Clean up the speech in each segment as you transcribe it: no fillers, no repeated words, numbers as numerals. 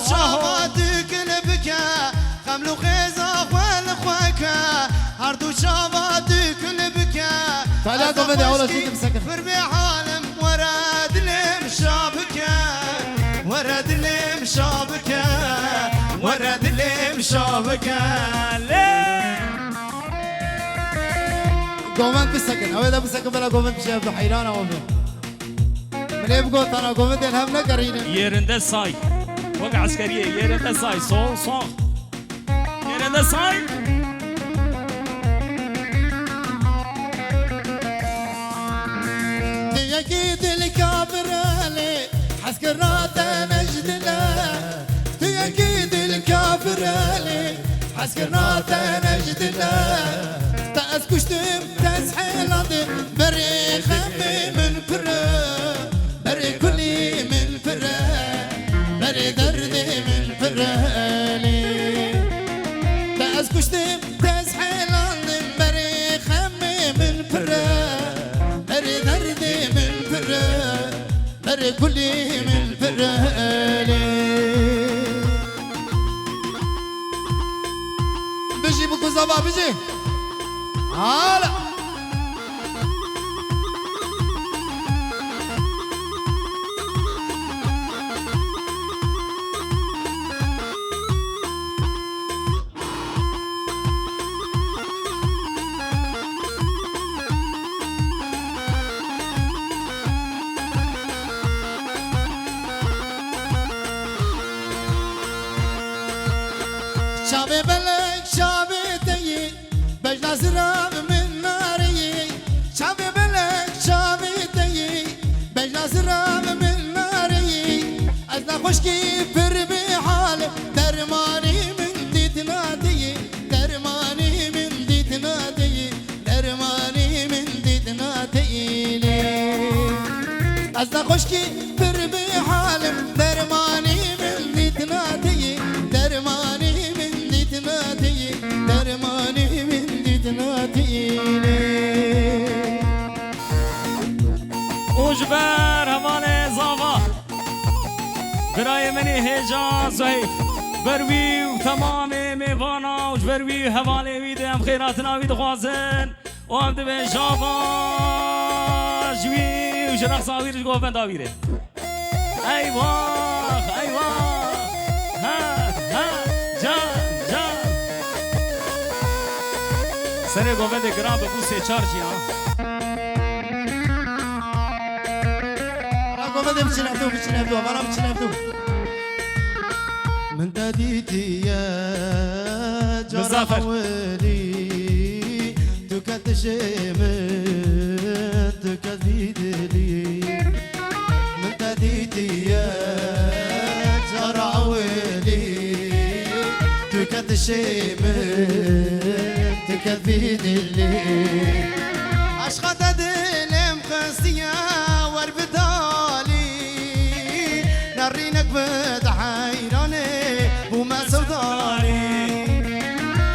شاباتك لبكا خملو خيزاق والخواكا هردو شاباتك لبكا فلا قوم دي أولا شيء مسكر فربي عالم وراد لم شابكا وراد لم شابكا وراد لم شابكا قومن بسكن أولا بسكن بلا قومن بشيء حيران أو من يبقى أنا قومن دي الهم نكرين يرند ساي وقع عسكرية يرند ساي صو صو يرند ساي تيجي الكافر علي حسكرات نجد له تيجي الكافر علي حسكرات نجد له تأسكشتم تسحيل عضي بري خمي من فرا بري كلي من فرا بري دردي من فرالي تأسكشتم تسحيل عضي بري خمي من فرا بري دردي من فرا بري كلي من فرالي بيجي بكو زبا بيجي هلا شابي بلك شابي تي بجنا سراب من ناري شابي بلك شابي تي بجنا سراب من ناري أزنا خشكي فربي حال درماني من دي تنادي درماني من دي تنادي درماني من دي تنادي أزنا خشكي فربي حال درماني من دي تنادي درماني من دي تنادي درماني من دي تنادي وجبر هواني زاوا براي مني هجا زهيف بروي وتمام ميوانا وجبروي هواني ويدم خيراتنا ويد خوازن وعبد بن جابا جوي وجرق صاوير جوفن داويره ايوه ايوه ها ها جا جا سنه گوفن ده گرام بوسه چارجی ها قوم دي بشنفتو بشنفتو أنا بشنفتو من داديتي يا جرح ولي تكتشمت تكذيدلي من داديتي يا جرح ولي تكتشمت تكذيدلي عشقة دلم خسية وربدالي نرينك بتحيراني وما سوداني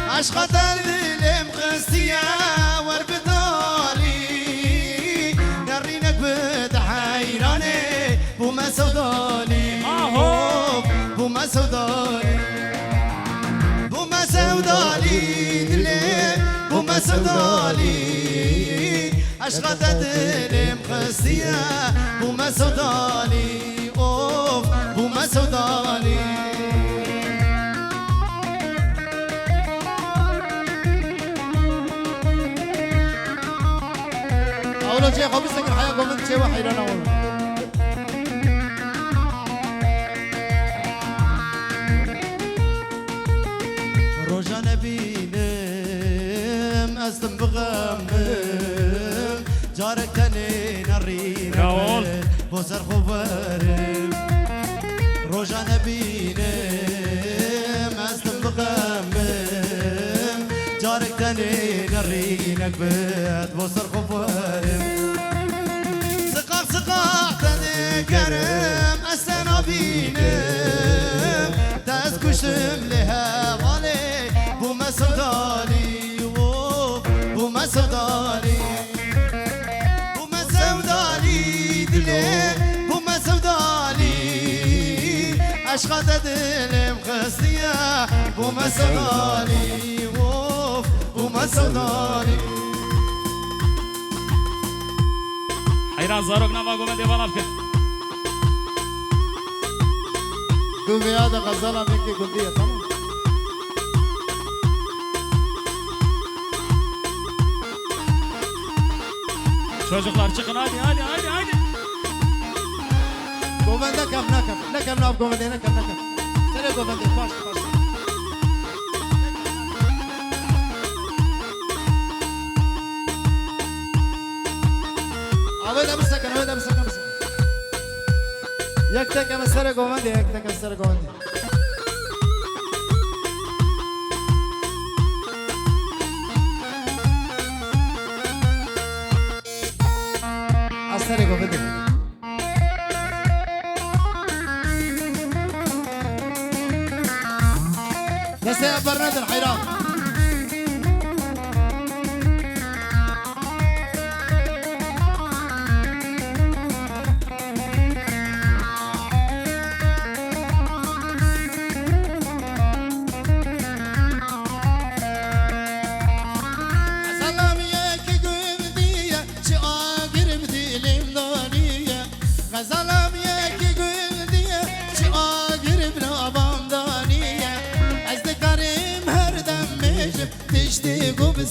عشقة دلم خسية وربدالي نرينك بتحيراني وما سوداني وما سوداني وما سوداني دلم وما سوداني عشقة دلم خسية وما سوداني اوف وما سوداني أول شيء خبز سكر حياة قوم شيء وحيران أول روجانا بينم أسلم بغمم جارك تاني نرينا بوسر خبرم روجانا بينم أسلم بغمم جارك تاني نرينا بيت بوسر خبرم سقاق تاني كرم أسنا بينم تسكشم لها والي بوما سوداني بوما سوداني بوما سوداني دلي بوما سوداني عشقت دلم خستیه بو مسودانی اوف بو مسودانی حیران زاروک نوا گومه دیوانا بکن گو بیاد غزل هم یکی گندیه تمام Çocuklar çıkın hadi hadi hadi hadi. گوونده کم نکم ناب گوونده نکم سر گوونده باش آوه بسکن یک تکم سر گوونده یک تکم سر گوونده از سر گوونده نسيء برناد الحيران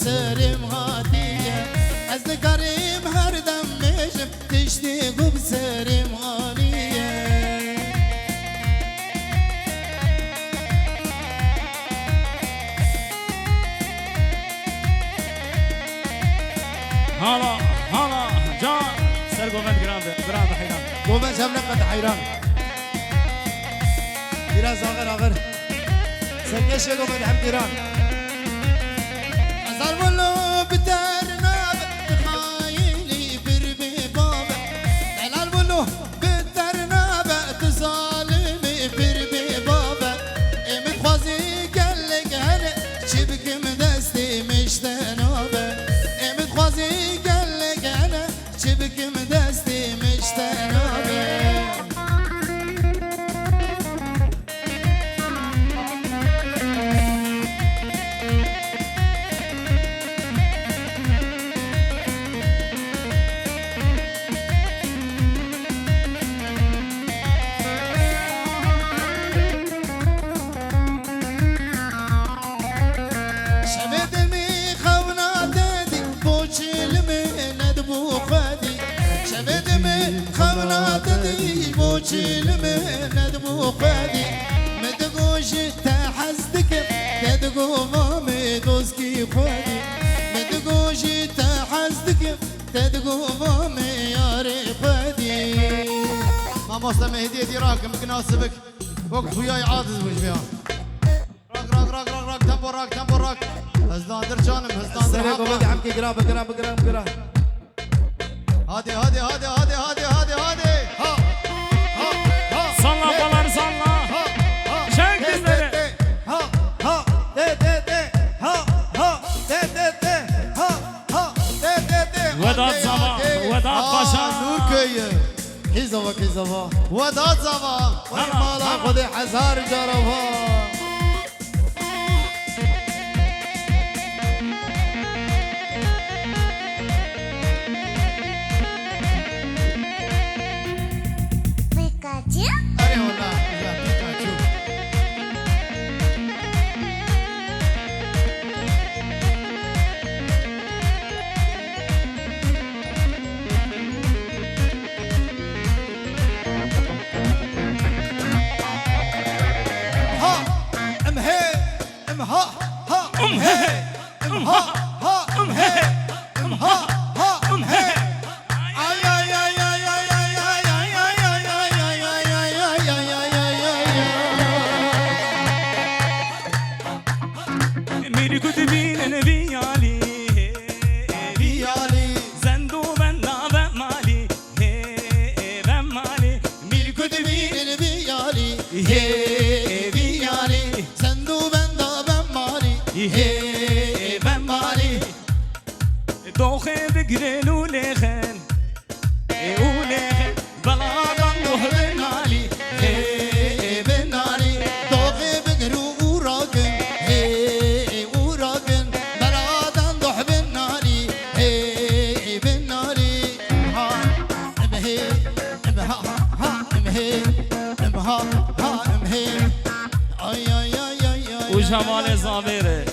سرم هاتیه از نکاریم هر دم میشم تشتی گوب سرم هانیه هلا هلا جان سر گومند گرام حیران گومند هم نقد حیران biraz ağır sen keşke gomedi hem giran ولو بترناب تخايلي بربي بابا دلال ولو بترناب تظالمي بربي بابا متخوازي قالك هلا شبك مدستي مش تنابا متخوازي قالك هلا شبك مدستي مش تنابا چلمه ندمو خدي مدقوش تحزدك تدقو مامي دوسكي خدي مدقوش تحزدك تدقو مامي ياري خدي ما مصطفى هديه دي راكم كناسبك وقف وياي عاطز وش فيها راك تمبو راك هزدان در جانم هزدان در حقا بدي حمكي قراب هادي Salla balar salla. Çek dizleri. Vedat Zava, Vedat Paşa. نور كيه كيزوا وداد زوا والمالا خذي حزار جربها أري والله يا بيكاتشو جمال زابير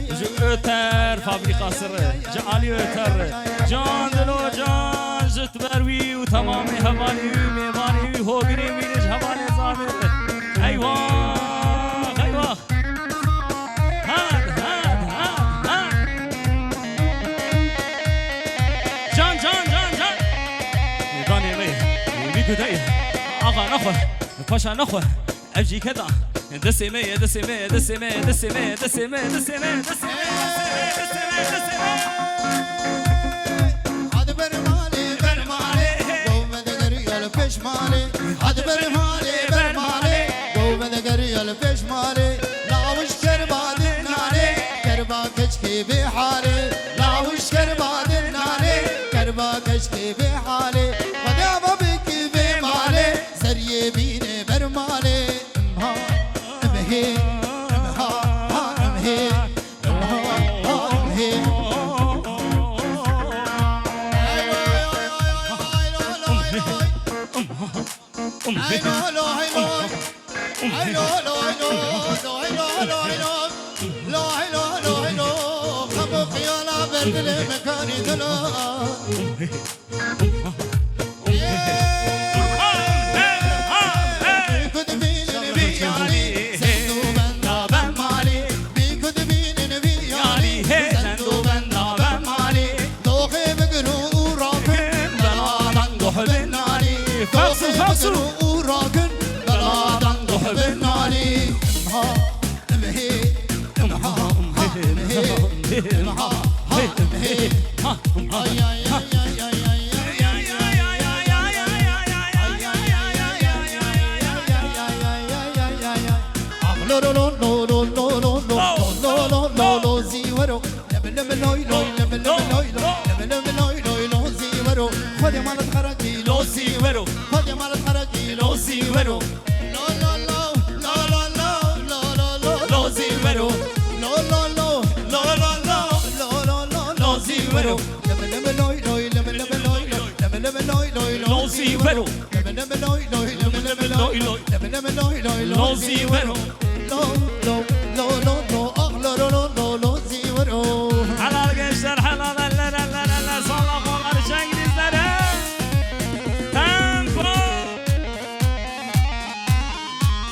جو اوتر فابريكا سر جعلي اوتر جان دلو جان جت بروي وتمام هوالي ميواني هوغري مينج هوالي زابير ايوه ايوه هاد جان داني مي كداي اغا نخو باشا نخو ابجي كذا دسمه دسمه دسمه دسمه دسمه دسمه دسمه هاد برمالي قوم دغري الفش مالي هاد برمالي قوم دغري الفش مالي لا وش كرباد ناري كربا كشكي بحالي لا وش كرباد ناري كربا كشكي بحالي خدا بك بمالي سري بيني برمالي امها مكاني دلا فاصل وراكن بلادن ضحب الناري امها خذ مالت خرجي لو سيورو خذ مالت خرجي لو سيورو لو لو لو لو لو لو لو لو سيورو لو لو لو لو لو لو لو لو لو سيورو لم لم لوي لوي لم لم لوي لم لم لوي لوي لو سيورو لم لم لوي لوي لم لم لوي لم لم لوي لوي لو سيورو لو لو لو لو لو اغلى لو لو لو سيورو على القشر حلال لا لا لا لا صلاح والارشاق للزرع تانكو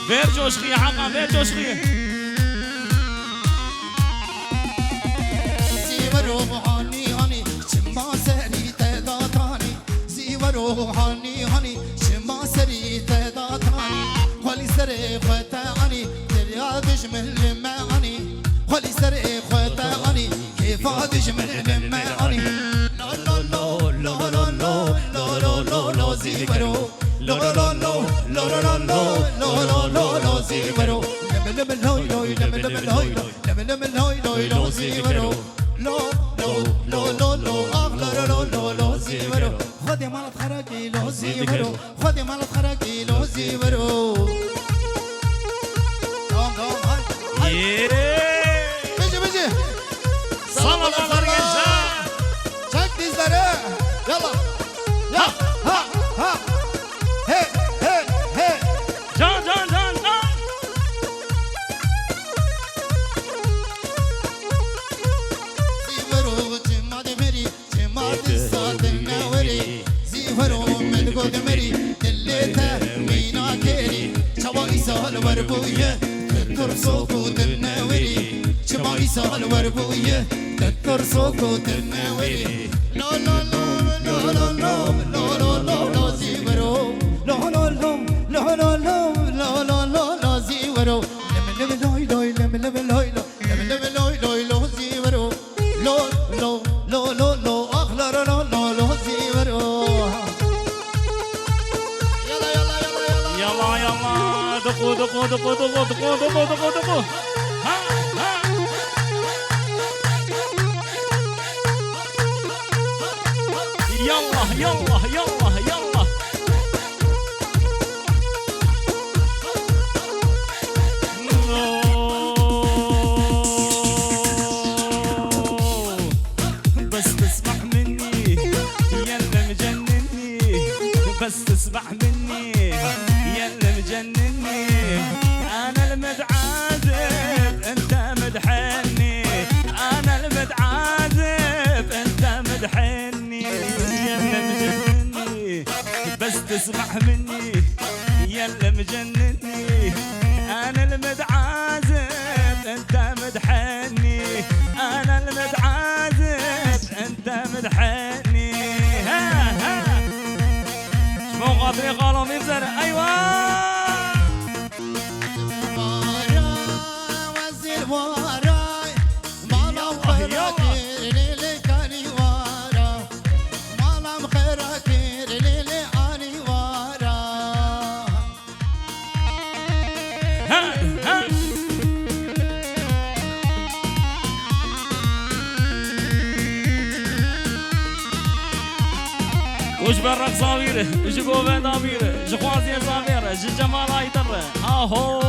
فيرجو شخي حقا فيرجو شخي سيورو هاني هاني شما سري تداتاني سيورو هاني هاني شما سري تداتاني خلي سري ختاني دريا بجمل معاني خلي سري ختاني كيف تجمل معاني لا لا لا لا لا لا لا لا لا سيورو لا لا لا لا لا لا لا لا سيورو لم لم لوي لوي لم لم لوي لم لم لوي لوي لو سيورو لو لو لو لو لو اغلى لو لو لو سيورو خذ مالت خرجي لو سيورو خذ مالت خرجي لو سيورو قوم قوم هاي بيجي بيجي صلى الله عليه وسلم شك ديزلره يلا يا ها ها هي هي هي جان جان جان جان سيورو جماد مري جماد صادنا وري سيورو من قد مري دليته مينا كيري شواي سال وربويه تذكر سقوط النوري شواي سال وربويه تذكر سقوط النوري لا لا لا لا لا لا لا لا لا سيورو لا لا لا لا لا لا لا لا لا سيورو لم لم لوي لوي لم لم لوي لم لم لوي لوي لو سيورو لو لو لو لو لو اغلى لو لو لو سيورو يلا يلا يلا يلا يلا يلا دقوا دقوا دقوا دقوا دقوا دقوا دقوا دقوا ها ها يلا يلا يلا يلا بس تسمع مني يلا مجنني بس تسمع مني يلا مجنني انا المتعذب انت تسمح مني يا اللي مجنني انا المتعازف انت مدحني انا المتعازف انت مدحني ها ها مو قاطري قالوا من زرع ايوه وزير وراي مالا خيرك ليلي كاني ورا مالا خيرك ليلي اني ورا ها ها وش برق صابيره وش قوبه ضميره شخوازي صابيره جمال ايدره اهو